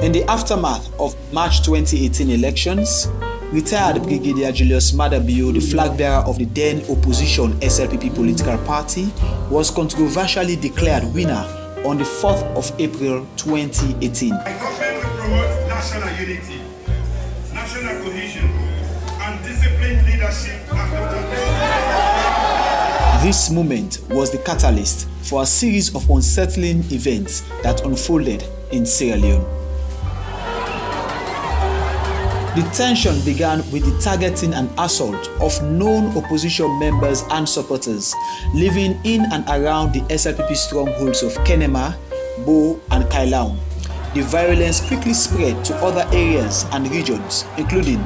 In the aftermath of March 2018 elections, retired Brigadier Julius Madabio, the flag bearer of the then opposition SLPP political party, was controversially declared winner on the 4th of April 2018. My government will promote national unity, national cohesion, and disciplined leadership after This moment was the catalyst for a series of unsettling events that unfolded in Sierra Leone. The tension began with the targeting and assault of known opposition members and supporters living in and around the SLPP strongholds of Kenema, Bo, and Kailaun. The violence quickly spread to other areas and regions, including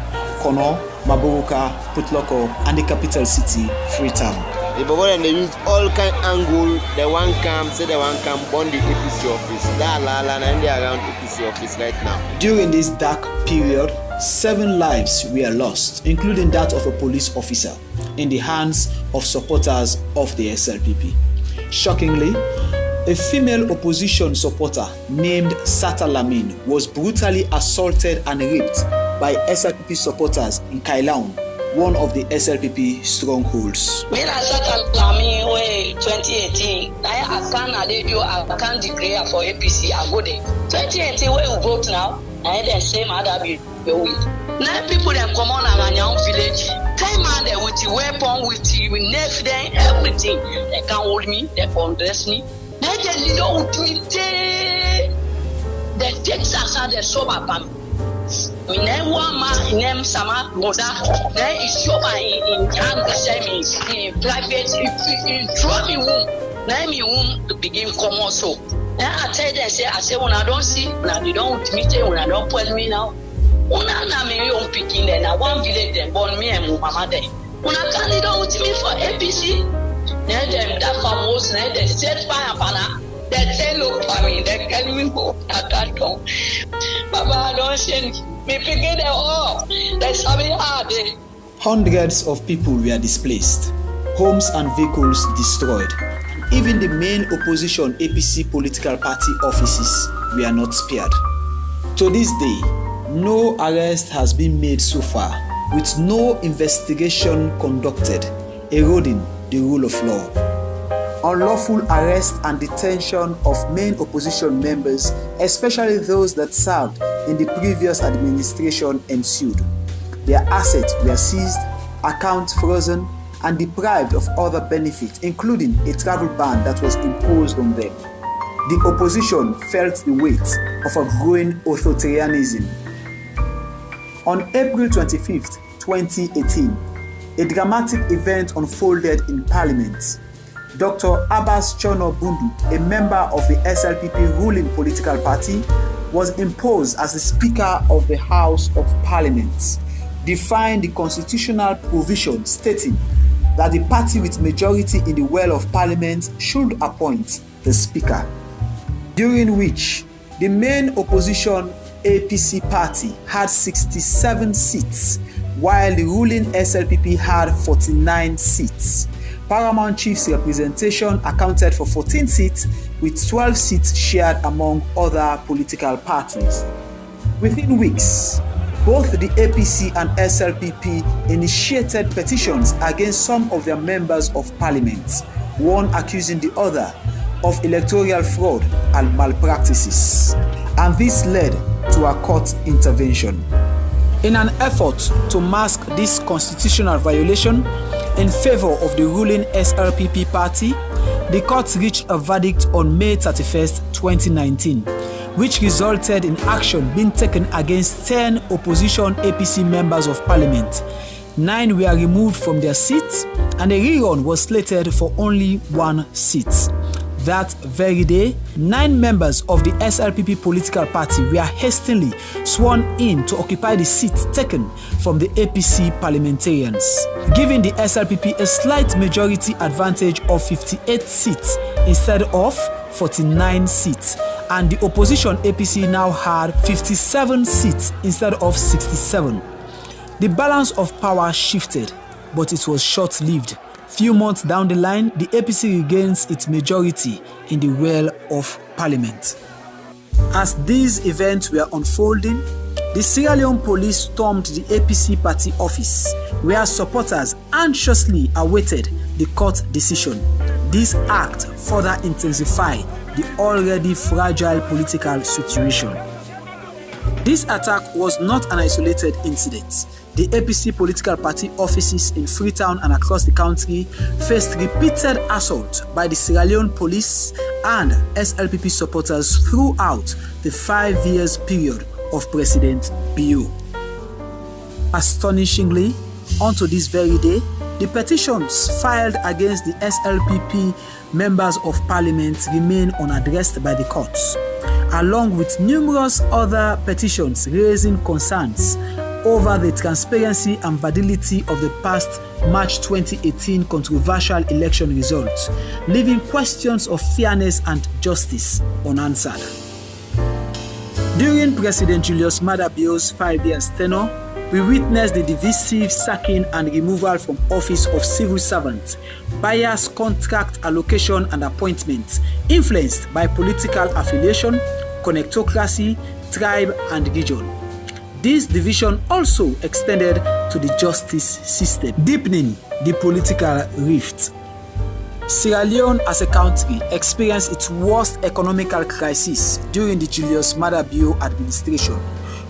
Kono, Maboroka, Putloko, and the capital city, Freetown. They use all kind of angle. They want come, say they want come, burn the APC office. That and they around APC office right now. During this dark period, 7 lives were lost, including that of a police officer, in the hands of supporters of the SLPP. Shockingly, a female opposition supporter named Sata Lamin was brutally assaulted and raped by SLPP supporters in Kailaun, one of the SLPP strongholds. When I Sata Lamin 2018, I can't declare for APC. I go there. 2018 where we vote now, I the same other be with. Now people them come on around your village. Came out there with the weapon, with the knife, then everything. They can't hold me, they can't dress me. They just don't with me. They take Sasa, they show my family. We never want my name Sama Moda. Then it's show my in private. If throw me womb, now me womb to begin come also. Then I tell them, I say, when I don't see, when they don't with me, when I don't pull me now. When I me own picking then I one village then born me and mama then. When I can't do with me for APC, then them that famous, then they set fire pana. They say look for me, they tell me go at that time. Baba, I don't send me picking them all. That's how we are there. Hundreds of people were displaced, homes and vehicles destroyed. Even the main opposition APC political party offices were not spared. To this day, no arrest has been made so far, with no investigation conducted, eroding the rule of law. Unlawful arrest and detention of main opposition members, especially those that served in the previous administration, ensued. Their assets were seized, accounts frozen, and deprived of other benefits, including a travel ban that was imposed on them. The opposition felt the weight of a growing authoritarianism. On April 25th, 2018, a dramatic event unfolded in Parliament. Dr. Abbas Chono Bundu, a member of the SLPP ruling political party, was imposed as the Speaker of the House of Parliament, defying the constitutional provision stating that the party with majority in the well of Parliament should appoint the Speaker, during which the main opposition APC party had 67 seats, while the ruling SLPP had 49 seats. Paramount Chief's representation accounted for 14 seats, with 12 seats shared among other political parties. Within weeks, both the APC and SLPP initiated petitions against some of their members of parliament, one accusing the other of electoral fraud and malpractices, and this led to a court intervention. In an effort to mask this constitutional violation in favor of the ruling SLPP party, the court reached a verdict on May 31st, 2019, which resulted in action being taken against 10 opposition APC members of parliament. 9 were removed from their seats, and a rerun was slated for only 1 seat. That very day, 9 members of the SLPP political party were hastily sworn in to occupy the seats taken from the APC parliamentarians, giving the SLPP a slight majority advantage of 58 seats instead of 49 seats, and the opposition APC now had 57 seats instead of 67. The balance of power shifted, but it was short-lived. Few months down the line, the APC regains its majority in the well of Parliament. As these events were unfolding, the Sierra Leone police stormed the APC party office, where supporters anxiously awaited the court decision. This act further intensified the already fragile political situation. This attack was not an isolated incident. The APC political party offices in Freetown and across the country faced repeated assault by the Sierra Leone police and SLPP supporters throughout the 5 years period of President Bio. Astonishingly, unto this very day, the petitions filed against the SLPP members of parliament remain unaddressed by the courts, along with numerous other petitions raising concerns over the transparency and validity of the past March 2018 controversial election results, leaving questions of fairness and justice unanswered. During President Julius Maada Bio's 5 years tenure, we witnessed the divisive sacking and removal from office of civil servants, biased contract allocation and appointments, influenced by political affiliation, connectocracy, tribe, and region. This division also extended to the justice system, deepening the political rift. Sierra Leone as a country experienced its worst economical crisis during the Julius Maada Bio administration,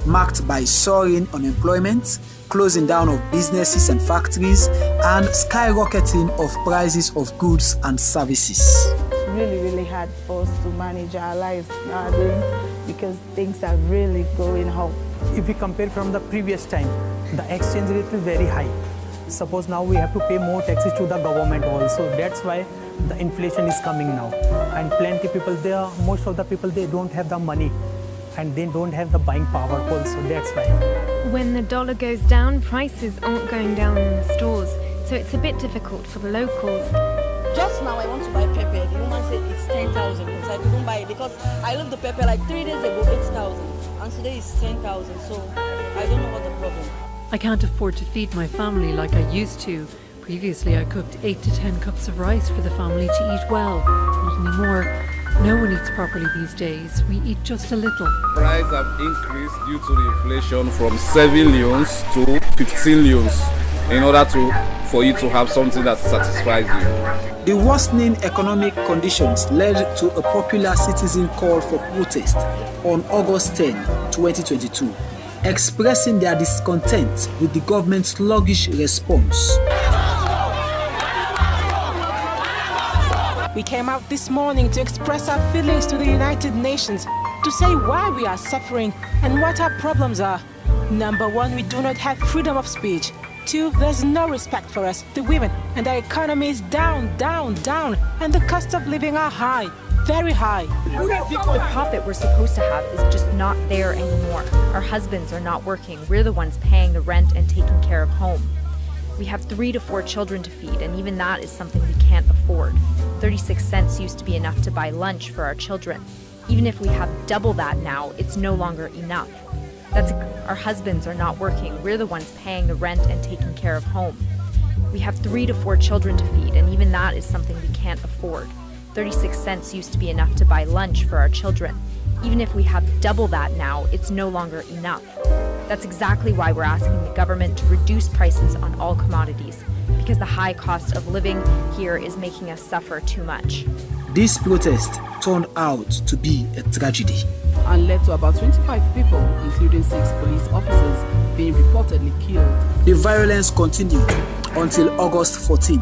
marked by soaring unemployment, closing down of businesses and factories, and skyrocketing of prices of goods and services. Really hard for us to manage our lives nowadays because things are really going up. If we compare from the previous time, the exchange rate is very high. Suppose now we have to pay more taxes to the government also. That's why the inflation is coming now. And plenty people there, most of the people, they don't have the money and they don't have the buying power also. That's why. When the dollar goes down, prices aren't going down in the stores. So it's a bit difficult for the locals. Just now I want to buy pepper. The woman said it's 10,000. So I couldn't buy it because I left the pepper like 3 days ago, 8,000. And today it's 10,000. So I don't know what the problem. I can't afford to feed my family like I used to. Previously I cooked 8 to 10 cups of rice for the family to eat well. Not anymore. No one eats properly these days. We eat just a little. Prices have increased due to the inflation from 7 leones to 15 leones in order for you to have something that satisfies you. The worsening economic conditions led to a popular citizen call for protest on August 10, 2022, expressing their discontent with the government's sluggish response. We came out this morning to express our feelings to the United Nations, to say why we are suffering and what our problems are. Number 1, we do not have freedom of speech. 2, there's no respect for us, the women, and our economy is down, and the cost of living are high, very high. The profit we're supposed to have is just not there anymore. Our husbands are not working. We're the ones paying the rent and taking care of home. We have 3 to 4 children to feed, and even that is something we can't afford. 36 cents used to be enough to buy lunch for our children. Even if we have double that now, it's no longer enough. Our husbands are not working. We're the ones paying the rent and taking care of home. We have 3 to 4 children to feed, and even that is something we can't afford. 36 cents used to be enough to buy lunch for our children. Even if we have double that now, it's no longer enough. That's exactly why we're asking the government to reduce prices on all commodities, because the high cost of living here is making us suffer too much. This protest turned out to be a tragedy and led to about 25 people, including 6 police officers, being reportedly killed. The violence continued until August 14,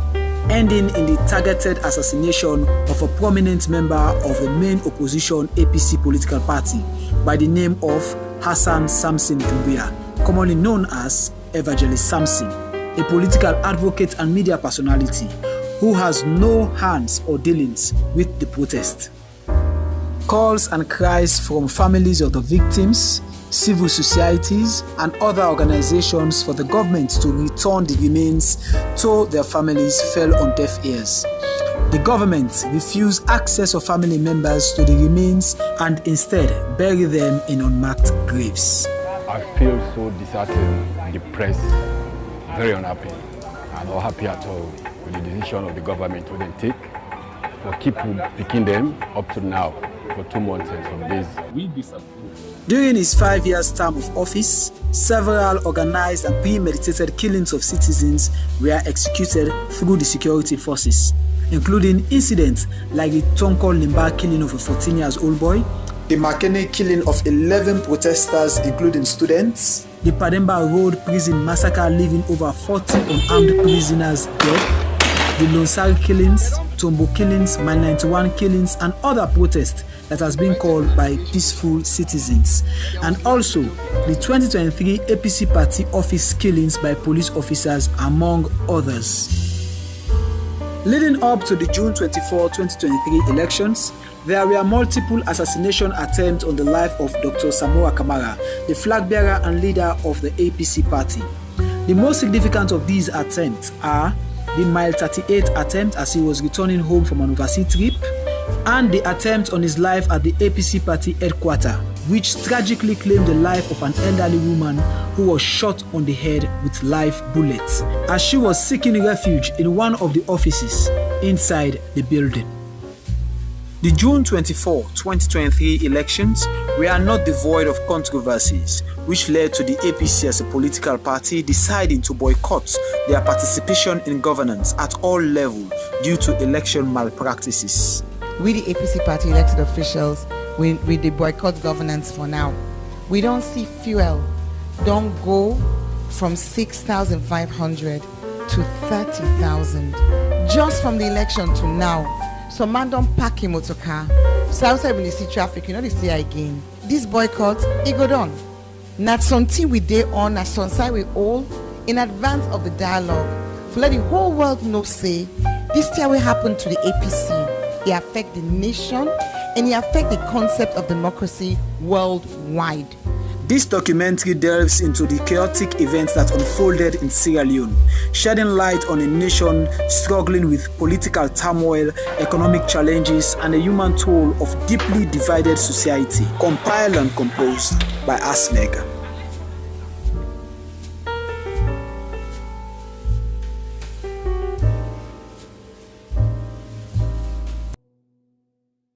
ending in the targeted assassination of a prominent member of the main opposition APC political party by the name of Hassan Samson Doumbia, commonly known as Evangelist Samson, a political advocate and media personality who has no hands or dealings with the protest. Calls and cries from families of the victims, civil societies, and other organizations for the government to return the remains to their families fell on deaf ears. The government refused access of family members to the remains and instead buried them in unmarked graves. I feel so disheartened, depressed, very unhappy. I'm not happy at all with the decision of the government to then take for keep picking them up to now. for 2 months and some days. We disapprove. During his 5-year term of office, several organized and premeditated killings of citizens were executed through the security forces, including incidents like the Tonko Limba killing of a 14-year-old boy, the Makene killing of 11 protesters, including students, the Pademba Road prison massacre leaving over 40 unarmed prisoners dead, the Lonsari killings, Tombo killings, Mile 91 killings, and other protests that has been called by peaceful citizens, and also the 2023 APC party office killings by police officers, among others. Leading up to the June 24, 2023 elections, there were multiple assassination attempts on the life of Dr. Samoa Kamara, the flag bearer and leader of the APC party. The most significant of these attempts are the Mile 38 attempt as he was returning home from an overseas trip, and the attempt on his life at the APC party headquarters, which tragically claimed the life of an elderly woman who was shot on the head with live bullets as she was seeking refuge in one of the offices inside the building. The June 24, 2023 elections were not devoid of controversies, which led to the APC as a political party deciding to boycott their participation in governance at all levels due to election malpractices. We, the APC party elected officials, we the boycott governance for now. We don't see fuel. Don't go from 6,500 to 30,000 just from the election to now. So man don't pack him motor car. So outside when you see traffic, you know they see again. This boycott, it go on. Not something we day on, not something we all in advance of the dialogue. To let the whole world know, say, this thing will happen to the APC. It affect the nation and it affect the concept of democracy worldwide. This documentary delves into the chaotic events that unfolded in Sierra Leone, shedding light on a nation struggling with political turmoil, economic challenges, and a human toll of deeply divided society. Compiled and composed by AASMEG.